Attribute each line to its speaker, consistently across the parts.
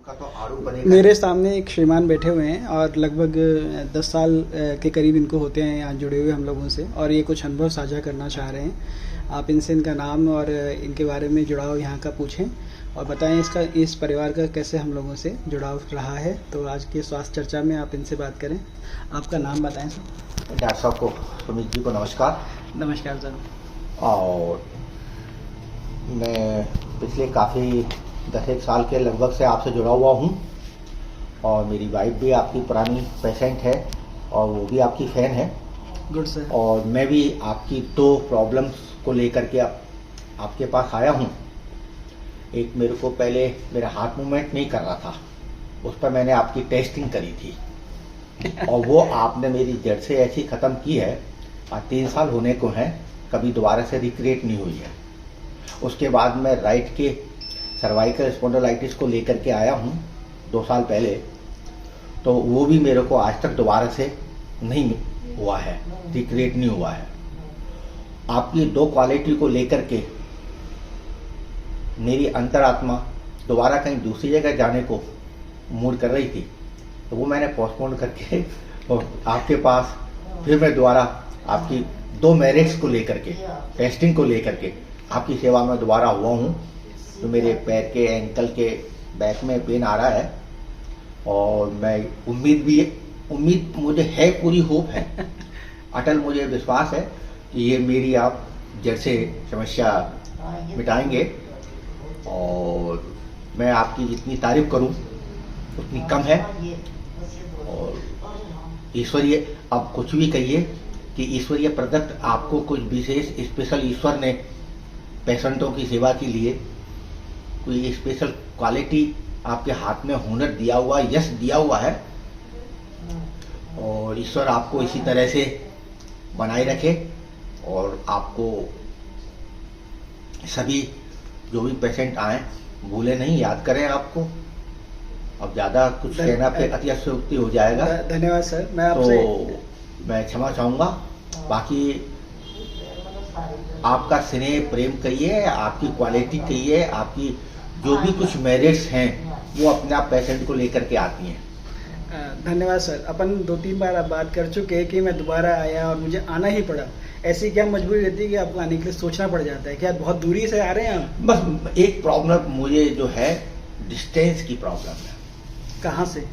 Speaker 1: का तो आरोप बनेगा।
Speaker 2: मेरे सामने एक श्रीमान बैठे हुए हैं और लगभग 10 साल के करीब इनको होते हैं यहाँ जुड़े हुए हम लोगों से, और ये कुछ अनुभव साझा करना चाह रहे हैं। आप इनसे इनका नाम और इनके बारे में जुड़ाव यहाँ का पूछें और बताएं इस परिवार का कैसे हम लोगों से जुड़ाव रहा है। तो आज की स्वास्थ्य चर्चा में आप इनसे बात करें। आपका नाम बताएं सर।
Speaker 1: डॉक्टर साहब को, सुमित जी को नमस्कार।
Speaker 2: नमस्कार सर।
Speaker 1: और मैं पिछले काफ़ी 10 साल के लगभग से आपसे जुड़ा हुआ हूँ, और मेरी वाइफ भी आपकी पुरानी पेशेंट है और वो भी आपकी फ़ैन है।
Speaker 2: Good sir.
Speaker 1: और मैं भी आपकी 2 प्रॉब्लम्स को लेकर के आपके पास आया हूँ। एक, मेरे को पहले मेरा हार्ट मूवमेंट नहीं कर रहा था, उस पर मैंने आपकी टेस्टिंग करी थी और वो आपने मेरी जड़ से ऐसी ख़त्म की है। आज 3 साल होने को हैं, कभी दोबारा से रिक्रिएट नहीं हुई है। उसके बाद मैं राइट के सर्वाइकल स्पॉन्डिलाइटिस को लेकर के आया हूँ 2 साल पहले, तो वो भी मेरे को आज तक दोबारा से नहीं हुआ है, रिक्रिएट नहीं हुआ है। आपकी 2 क्वालिटी को लेकर के मेरी अंतरात्मा दोबारा कहीं दूसरी जगह जाने को मूड कर रही थी, तो वो मैंने पोस्टपोन करके और आपके पास फिर मैं दोबारा आपकी 2 मेरिट्स को लेकर के, टेस्टिंग को लेकर के आपकी सेवा में दोबारा हुआ हूँ। तो मेरे पैर के, एंकल के बैक में पेन आ रहा है, और मैं उम्मीद मुझे है, पूरी होप है, अटल मुझे विश्वास है कि ये मेरी आप जड़ से समस्या मिटाएंगे। और मैं आपकी जितनी तारीफ करूं उतनी कम है। और ईश्वरीय, अब कुछ भी कहिए कि ईश्वरीय प्रदत्त आपको कुछ विशेष स्पेशल ईश्वर ने पेशेंटों की सेवा के लिए कोई स्पेशल क्वालिटी आपके हाथ में हुनर दिया हुआ, यश दिया हुआ है, और ईश्वर आपको इसी तरह से बनाए रखे। और आपको सभी जो भी पेशेंट आए भूले नहीं, याद करें आपको। अब ज़्यादा कुछ कहना पे अतिशयोक्ति हो जाएगा।
Speaker 2: धन्यवाद सर। मैं आपसे
Speaker 1: मैं क्षमा चाहूँगा। बाकी आपका स्नेह प्रेम कहिए, आपकी क्वालिटी कहिए, आपकी जो भी कुछ मेरिट्स हैं वो अपने आप पेशेंट को लेकर के आती हैं।
Speaker 2: धन्यवाद सर। अपन 2-3 बार आप बात कर चुके हैं कि मैं दोबारा आया और मुझे आना ही पड़ा। ऐसी क्या मजबूरी रहती है कि आपको आने के लिए सोचना पड़ जाता है? क्या बहुत दूरी से आ रहे हैं आप?
Speaker 1: बस एक प्रॉब्लम मुझे जो है, डिस्टेंस की प्रॉब्लम है।
Speaker 2: कहाँ से?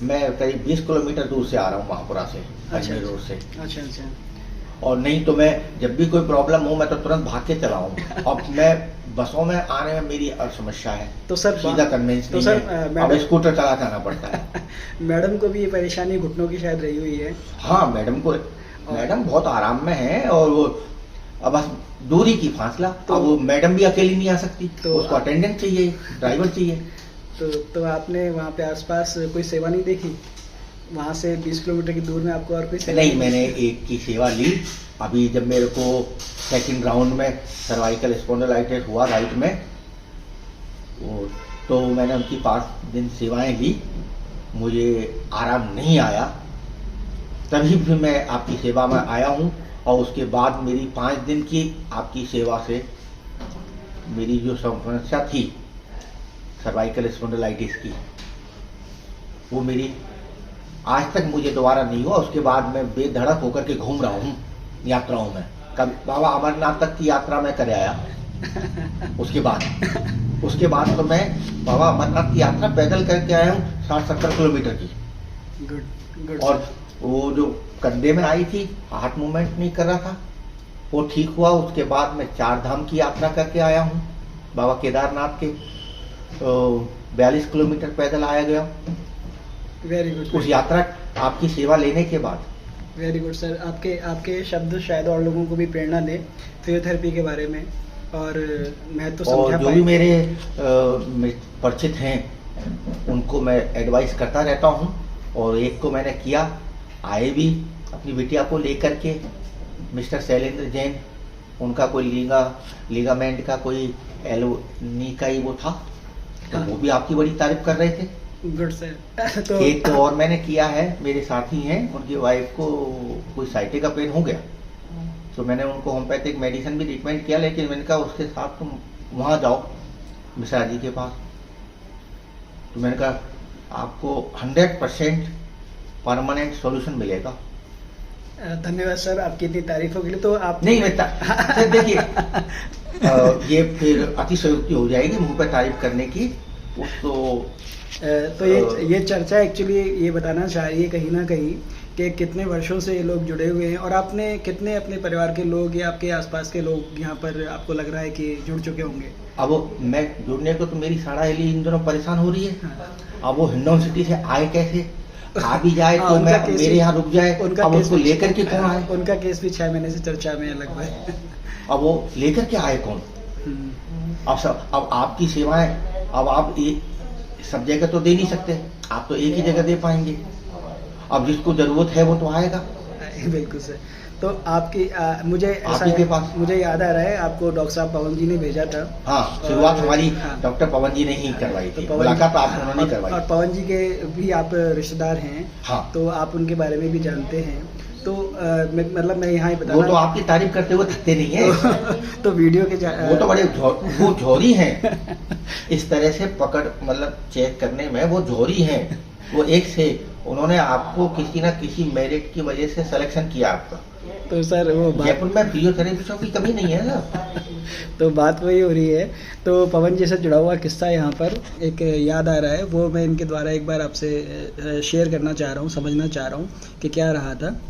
Speaker 1: मैं करीब 20 किलोमीटर दूर से आ रहा हूँ, महापुरा से, अजमेर रोड से।
Speaker 2: अच्छा।
Speaker 1: और नहीं तो मैं जब भी कोई प्रॉब्लम हो मैं तो तुरंत भाग के चला हूँ। अब मैं बसों में आने में मेरी समस्या है,
Speaker 2: तो सर
Speaker 1: सीधा कन्वेंस
Speaker 2: तो
Speaker 1: नहीं
Speaker 2: सर,
Speaker 1: है, अब स्कूटर चला जाना पड़ता है।
Speaker 2: मैडम को भी ये परेशानी घुटनों की शायद रही हुई है।
Speaker 1: हाँ, मैडम बहुत आराम में है, और वो अब बस दूरी की फासला। तो अब वो मैडम भी अकेली नहीं आ सकती, तो उसको अटेंडेंट चाहिए, ड्राइवर चाहिए।
Speaker 2: तो आपने वहाँ पे आसपास कोई सेवा नहीं देखी? वहाँ से 20 किलोमीटर की दूर में आपको और कोई सेवा
Speaker 1: नहीं? मैंने एक की सेवा ली। अभी जब मेरे को सेकंड राउंड में सर्वाइकल स्पॉन्डिलाइटिस हुआ राइट में, तो मैंने उनकी 5 दिन सेवाएं ली, मुझे आराम नहीं आया। तभी फिर मैं आपकी सेवा में आया हूँ, और उसके बाद मेरी 5 दिन की आपकी सेवा से मेरी जो समस्या थी सर्वाइकल स्पॉन्डिलाइटिस की, वो मेरी आज तक मुझे दोबारा नहीं हुआ। उसके बाद मैं बेधड़क होकर के घूम रहा हूँ यात्राओं में। कभी बाबा अमरनाथ तक की यात्रा में कर आया। उसके बाद तो मैं बाबा अमरनाथ की यात्रा पैदल करके आया हूँ 60-70 किलोमीटर की।
Speaker 2: गुड।
Speaker 1: और वो जो कंधे में आई थी, हार्ट मूवमेंट नहीं कर रहा था, वो ठीक हुआ। उसके बाद मैं 4 धाम की यात्रा करके आया हूँ बाबा केदारनाथ के, तो 42 किलोमीटर पैदल आया गया।
Speaker 2: Very good.
Speaker 1: उस यात्रा आपकी सेवा लेने के बाद।
Speaker 2: Very good sir. आपके शब्द शायद और लोगों को भी प्रेरणा दें फिजियोथेरेपी के बारे में, और मैं तो समझा
Speaker 1: जो भी मेरे परिचित हैं उनको मैं एडवाइस करता रहता हूँ। और एक को मैंने किया, आए भी अपनी बिटिया को लेकर के, मिस्टर शैलेंद्र जैन, उनका कोई लिगामेंट का कोई नी का ही वो था, तो वो भी आपकी बड़ी तारीफ कर रहे थे।
Speaker 2: Good sir. तो
Speaker 1: एक तो और मैंने किया है, मेरे साथी हैं, उनकी वाइफ को कोई साइटिका पेन हो गया, तो मैंने उनको होम्योपैथिक मेडिसिन भी रिकमेंड किया, लेकिन मैंने कहा उसके साथ तुम वहाँ जाओ मिश्रा जी के पास। तो मैंने कहा आपको 100% परमानेंट सॉल्यूशन मिलेगा।
Speaker 2: धन्यवाद सर आपकी इतनी तारीफों के लिए। तो आप
Speaker 1: नहीं सर देखिए ये फिर अतिशयोक्ति हो जाएगी मुंह पर तारीफ करने की।
Speaker 2: तो ये चर्चा एक्चुअली ये बताना चाह रही है कहीं ना कहीं कि कितने वर्षों से ये लोग जुड़े हुए हैं, और आपने कितने अपने परिवार के लोग या आपके आसपास के लोग यहाँ पर आपको लग रहा है कि जुड़ चुके होंगे?
Speaker 1: अब मैं जुड़ने को तो मेरी सारा एली इन दोनों परेशान हो रही है।
Speaker 2: हाँ।
Speaker 1: अब वो हिंडौन सिटी से आए कैसे, आ भी जाए तो मैं मेरे यहाँ रुक जाए, अब उसको लेकर के कौन आए?
Speaker 2: उनका केस भी 6 महीने से चर्चा में है लगभग।
Speaker 1: अब वो लेकर के आए कौन? अब आपकी सेवाएं अब आप सब जगह तो दे नहीं सकते, आप तो एक ही जगह दे पाएंगे। अब जिसको जरूरत है वो तो आएगा।
Speaker 2: बिल्कुल सर। तो आपकी मुझे
Speaker 1: आप ही के पास
Speaker 2: मुझे याद आ रहा है आपको डॉक्टर साहब पवन जी ने भेजा था।
Speaker 1: हाँ, शुरुआत हमारी
Speaker 2: हाँ,
Speaker 1: डॉक्टर पवन जी ने ही करवाई थी, मुलाकात आप उन्होंने करवाई।
Speaker 2: और पवन जी के भी आप रिश्तेदार हैं।
Speaker 1: हाँ,
Speaker 2: तो आप उनके बारे में भी जानते हैं। तो मतलब मैं यहाँ ही बता,
Speaker 1: वो तो आपकी तारीफ करते हुए थकते नहीं है।
Speaker 2: तो वीडियो के
Speaker 1: वो तो बड़े वो झोरी हैं। इस तरह से पकड़ मतलब चेक करने में वो झोरी हैं। वो एक से उन्होंने आपको किसी ना किसी मेरिट की वजह से सिलेक्शन किया आपका।
Speaker 2: तो सर वो
Speaker 1: जयपुर में फिजियोथेरेपिस्टों की कमी नहीं है ना।
Speaker 2: तो बात वही हो रही है। तो पवन जी से जुड़ा हुआ किस्सा यहाँ पर एक याद आ रहा है, वो मैं इनके द्वारा एक बार आपसे शेयर करना चाह रहा हूँ, समझना चाह रहा हूँ कि क्या रहा था।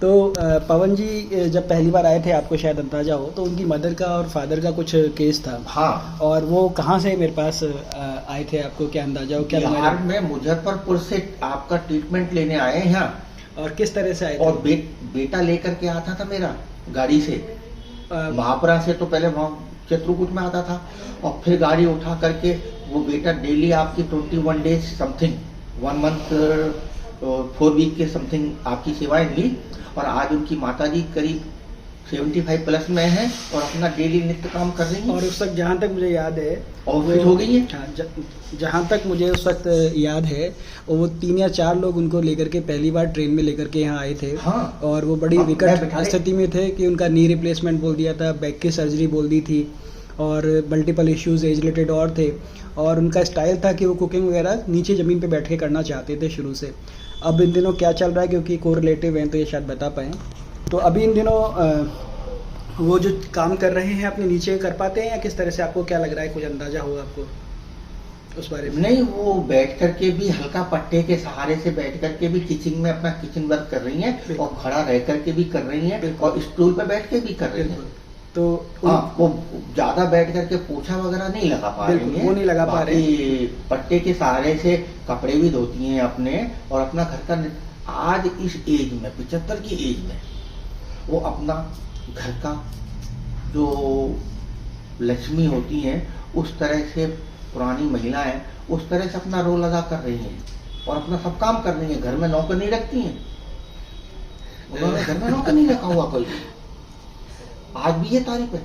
Speaker 2: तो पवन जी जब पहली बार आए थे, आपको शायद अंदाजा हो, तो उनकी मदर का और फादर का कुछ केस था।
Speaker 1: हाँ।
Speaker 2: और वो कहाँ से मेरे पास आए थे, आपको क्या अंदाजा हो? क्या
Speaker 1: बिहार में मुजफ्फरपुर से आपका ट्रीटमेंट लेने आए हैं यहाँ।
Speaker 2: और किस तरह से आए थे?
Speaker 1: और बेटा लेकर के आता था मेरा गाड़ी से, महापुरा से। तो पहले वहाँ चित्रकूट में आता था और फिर गाड़ी उठा करके वो बेटा डेली आपकी 21 डेज समथिंग 1 मंथ 4 वीक के समथिंग आपकी सेवाएं ली। और आज उनकी माताजी करीब 75 प्लस में है और अपना डेली नित्य काम कर रही हैं।
Speaker 2: और उस वक्त जहाँ तक मुझे याद है
Speaker 1: और फिट हो गई है।
Speaker 2: हाँ, जहाँ तक मुझे उस वक्त याद है वो 3 या 4 लोग उनको लेकर के पहली बार ट्रेन में लेकर के यहाँ आए थे।
Speaker 1: हाँ।
Speaker 2: और वो बड़ी विकट स्थिति में थे कि उनका नी रिप्लेसमेंट बोल दिया था, बैक की सर्जरी बोल दी थी, और मल्टीपल इश्यूज एज रिलेटेड और थे। और उनका स्टाइल था कि वो कुकिंग वगैरह नीचे ज़मीन पे बैठ के करना चाहते थे शुरू से। अब इन दिनों क्या चल रहा है, क्योंकि को रिलेटिव हैं तो ये शायद बता पाएँ। तो अभी इन दिनों वो जो काम कर रहे हैं अपने नीचे कर पाते हैं या किस तरह से, आपको क्या लग रहा है? कुछ अंदाजा होगा आपको उस बारे में?
Speaker 1: नहीं, वो बैठ करके भी हल्का पट्टे के सहारे से बैठ करके भी किचन में अपना किचन वर्क कर रही हैं और खड़ा रह करके भी कर रही हैं और स्टूल पर बैठ के भी कर रही हैं।
Speaker 2: तो
Speaker 1: हाँ, वो ज्यादा बैठ करके पोछा वगैरह नहीं लगा पा रही है,
Speaker 2: वो नहीं लगा पा रहे।
Speaker 1: पट्टे के सहारे से कपड़े भी धोती हैं अपने और अपना घर का। आज इस एज में 75 की एज में वो अपना घर का जो लक्ष्मी होती हैं उस तरह से पुरानी महिलाएं उस तरह से अपना रोल अदा कर रही हैं और अपना सब काम कर रही हैं। घर में नौकर नहीं रखती हैं, उन्होंने घर में नौकर नहीं रखा हुआ कोई। आज भी ये तारीफ है।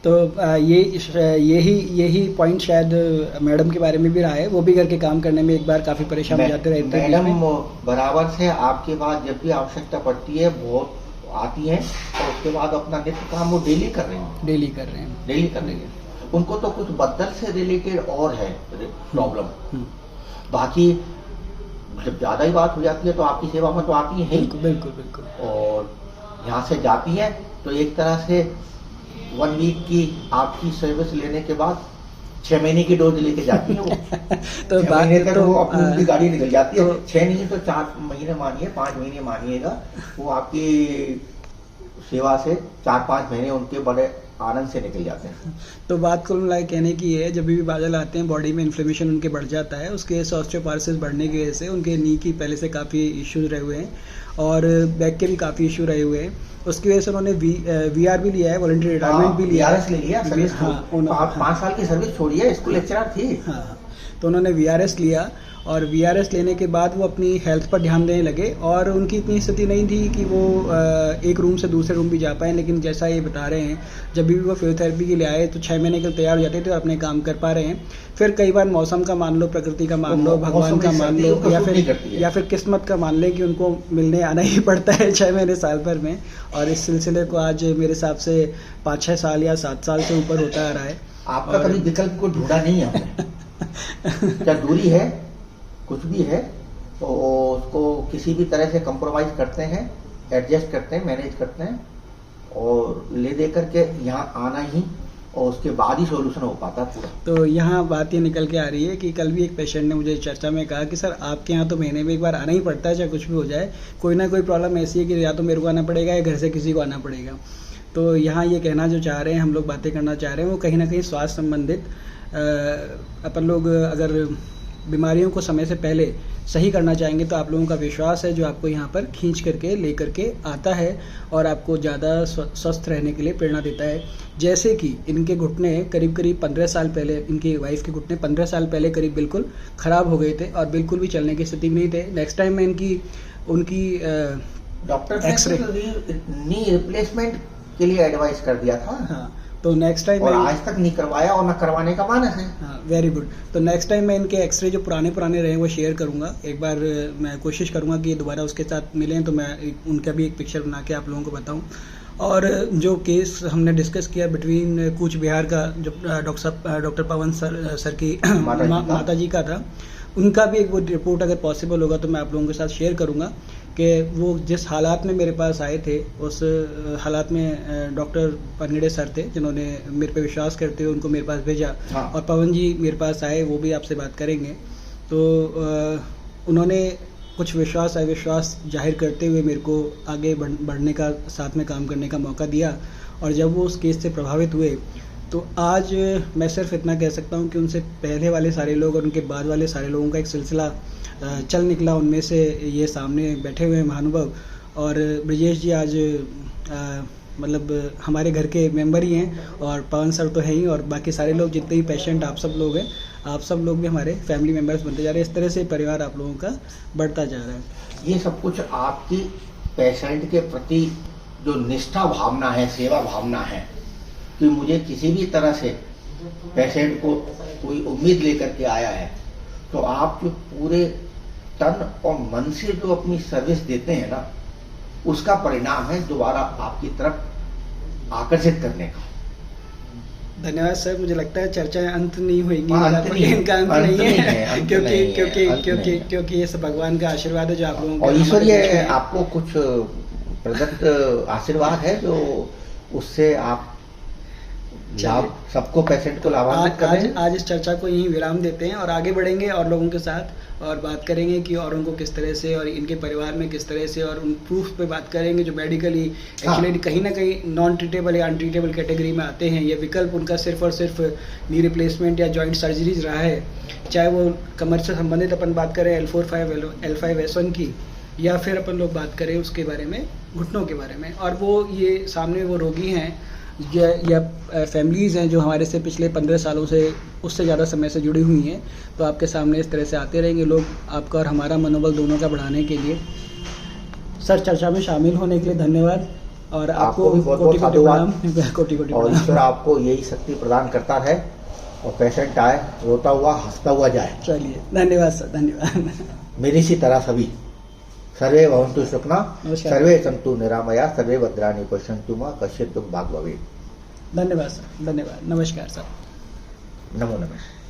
Speaker 2: तो यही पॉइंट शायद मैडम के बारे में भी रहा है, वो भी घर के काम करने में एक बार काफी परेशान हो जाते रहते हैं।
Speaker 1: मैडम बराबर से आपके पास जब भी आवश्यकता पड़ती है बहुत आती हैं और उसके बाद अपना नित्य काम वो डेली कर रही हैं। डेली कर रही हैं। उनको तो कुछ बदल से रिलेटेड और है प्रॉब्लम। बाकी जब ज्यादा ही बात हो जाती है तो आपकी सेवा में तो आती है। बिल्कुल। और यहाँ से जाती है तो एक तरह से 1 वीक की आपकी सर्विस लेने के बाद 6 महीने की डोज लेके जाती है वो। तो 6 महीने तक वो अपनी उनकी गाड़ी निकल जाती है। 6 नहीं तो 4 महीने मानिए, 5 महीने मानिएगा, वो आपकी सेवा से 4-5 महीने उनके बड़े आनंद से निकल जाते हैं।
Speaker 2: तो बात कुल मिला कहने की है, जब भी बादल आते हैं बॉडी में इन्फ्लेमेशन उनके बढ़ जाता है, उसके ऑस्टियोपारोसिस बढ़ने की वजह से उनके नी की पहले से काफ़ी इश्यूज रहे हुए हैं और बैक के भी काफ़ी इशू रहे हुए हैं। उसकी वजह से उन्होंने VR भी लिया है, वॉलंटरी रिटायरमेंट भी लिया है।
Speaker 1: सर्विस 5 साल की सर्विस छोड़ी है, स्कूल लेक्चरर थी।
Speaker 2: हाँ, तो उन्होंने VRS लिया और VRS लेने के बाद वो अपनी हेल्थ पर ध्यान देने लगे और उनकी इतनी स्थिति नहीं थी कि वो एक रूम से दूसरे रूम भी जा पाए। लेकिन जैसा ये बता रहे हैं, जब भी वो फिजियोथेरेपी के लिए आए तो 6 महीने के लिए तैयार हो जाते थे और अपने काम कर पा रहे हैं। फिर कई बार मौसम का मान लो, प्रकृति का मान लो, भगवान का मान लो, या फिर किस्मत का मान ले कि उनको मिलने आना ही पड़ता है 6 महीने साल भर में। और इस सिलसिले को आज मेरे हिसाब से 5-6 साल या 7 साल से ऊपर होता आ रहा है।
Speaker 1: आपका कभी विकल्प को ढूंढा नहीं है क्या दूरी है, कुछ भी है तो उसको किसी भी तरह से कंप्रोमाइज करते हैं, एडजस्ट करते हैं, मैनेज करते हैं और ले दे करके यहाँ आना ही, और उसके बाद ही सॉल्यूशन हो पाता पूरा।
Speaker 2: तो यहाँ बात ये निकल के आ रही है कि कल भी एक पेशेंट ने मुझे चर्चा में कहा कि सर आपके यहाँ तो महीने में एक बार आना ही पड़ता है, चाहे कुछ भी हो जाए, कोई ना कोई प्रॉब्लम ऐसी है कि या तो मेरे को आना पड़ेगा या घर से किसी को आना पड़ेगा। तो यहाँ ये कहना जो चाह रहे हैं, हम लोग बातें करना चाह रहे हैं, वो कहीं ना कहीं स्वास्थ्य संबंधित अपन लोग अगर बीमारियों को समय से पहले सही करना चाहेंगे तो आप लोगों का विश्वास है जो आपको यहाँ पर खींच करके ले करके आता है और आपको ज़्यादा स्वस्थ रहने के लिए प्रेरणा देता है। जैसे कि इनके घुटने करीब करीब 15 साल पहले, इनकी वाइफ के घुटने 15 साल पहले करीब बिल्कुल ख़राब हो गए थे और बिल्कुल भी चलने की स्थिति में नहीं थे। नेक्स्ट टाइम मैं उनकी
Speaker 1: डॉक्टर ने नी रिप्लेसमेंट के लिए एडवाइस कर दिया था।
Speaker 2: हाँ, तो नेक्स्ट टाइम
Speaker 1: और आज तक नहीं करवाया और न करवाने का मानस है।
Speaker 2: हाँ, वेरी गुड। तो नेक्स्ट टाइम मैं इनके एक्सरे जो पुराने रहे वो शेयर करूंगा। एक बार मैं कोशिश करूंगा कि दोबारा उसके साथ मिलें तो मैं उनका भी एक पिक्चर बना के आप लोगों को बताऊं। और जो केस हमने डिस्कस किया बिटवीन कूच बिहार का, जो डॉक्टर पवन सर की माता जी का था, उनका भी एक वो रिपोर्ट अगर पॉसिबल होगा तो मैं आप लोगों के साथ शेयर करूंगा कि वो जिस हालात में मेरे पास आए थे, उस हालात में डॉक्टर परनिड़े सर थे जिन्होंने मेरे पे विश्वास करते हुए उनको मेरे पास भेजा।
Speaker 1: हाँ।
Speaker 2: और पवन जी मेरे पास आए, वो भी आपसे बात करेंगे। तो उन्होंने कुछ विश्वास अविश्वास जाहिर करते हुए मेरे को आगे बढ़ने का, साथ में काम करने का मौका दिया। और जब वो उस केस से प्रभावित हुए तो आज मैं सिर्फ इतना कह सकता हूँ कि उनसे पहले वाले सारे लोग और उनके बाद वाले सारे लोगों का एक सिलसिला चल निकला। उनमें से ये सामने बैठे हुए महानुभव और ब्रजेश जी आज मतलब हमारे घर के मेंबर ही हैं और पवन सर तो है ही, और बाकी सारे लोग जितने भी पेशेंट आप सब लोग हैं, आप सब लोग भी हमारे फैमिली मेंबर्स बनते जा रहे हैं। इस तरह से परिवार आप लोगों का बढ़ता जा रहा है।
Speaker 1: ये सब कुछ आपकी पेशेंट के प्रति जो निष्ठा भावना है, सेवा भावना है कि मुझे किसी भी तरह से पेशेंट को कोई उम्मीद लेकर के आया है, तो आप जो पूरे तन और मन से जो अपनी सर्विस देते हैं ना, उसका परिणाम है दोबारा आपकी तरफ आकर्षित करने का।
Speaker 2: धन्यवाद सर। मुझे लगता है चर्चा अंत नहीं होगी, इनका अंत नहीं है क्योंकि ये सब भगवान का आशीर्वाद है जो आप लोगों
Speaker 1: और ईश्वरीय आपको कुछ प्रदत्त आशीर्वाद है जो उससे आप लाभ सबको, पेशेंट को लाभान्वित करें।
Speaker 2: आज इस चर्चा को यहीं विराम देते हैं और आगे बढ़ेंगे और लोगों के साथ और बात करेंगे कि औरों को किस तरह से और इनके परिवार में किस तरह से, और उन प्रूफ पे बात करेंगे जो मेडिकली एक्चुअली कहीं ना कहीं नॉन ट्रीटेबल या अनट्रीटेबल कैटेगरी में आते हैं। ये विकल्प उनका सिर्फ और सिर्फ नी रिप्लेसमेंट या जॉइंट सर्जरीज रहा है, चाहे वो कमर से संबंधित अपन बात करें L4-5 L5-S1 की, या फिर अपन लोग बात करें उसके बारे में, घुटनों के बारे में। और वो ये सामने वो रोगी हैं या फैमिलीज़ हैं जो हमारे से पिछले 15 सालों से, उससे ज़्यादा समय से जुड़ी हुई हैं। तो आपके सामने इस तरह से आते रहेंगे लोग, आपका और हमारा मनोबल दोनों का बढ़ाने के लिए। सर, चर्चा में शामिल होने के लिए धन्यवाद और आपको
Speaker 1: भी बहुत बहुत
Speaker 2: कोटि कोटि
Speaker 1: और ईश्वर आपको यही शक्ति प्रदान करता है और पेशेंट आए रोता हुआ हंसता हुआ जाए।
Speaker 2: चलिए, धन्यवाद सर, धन्यवाद।
Speaker 1: मेरी सी तरह सभी सर्वे भवन्तु सुखिनः, सर्वे सन्तु निरामया, सर्वे भद्राणि पश्यन्तु मा कश्चित् दुःखभाग् भवेत्।
Speaker 2: धन्यवाद सर, धन्यवाद। नमस्कार सर।
Speaker 1: नमो नमः।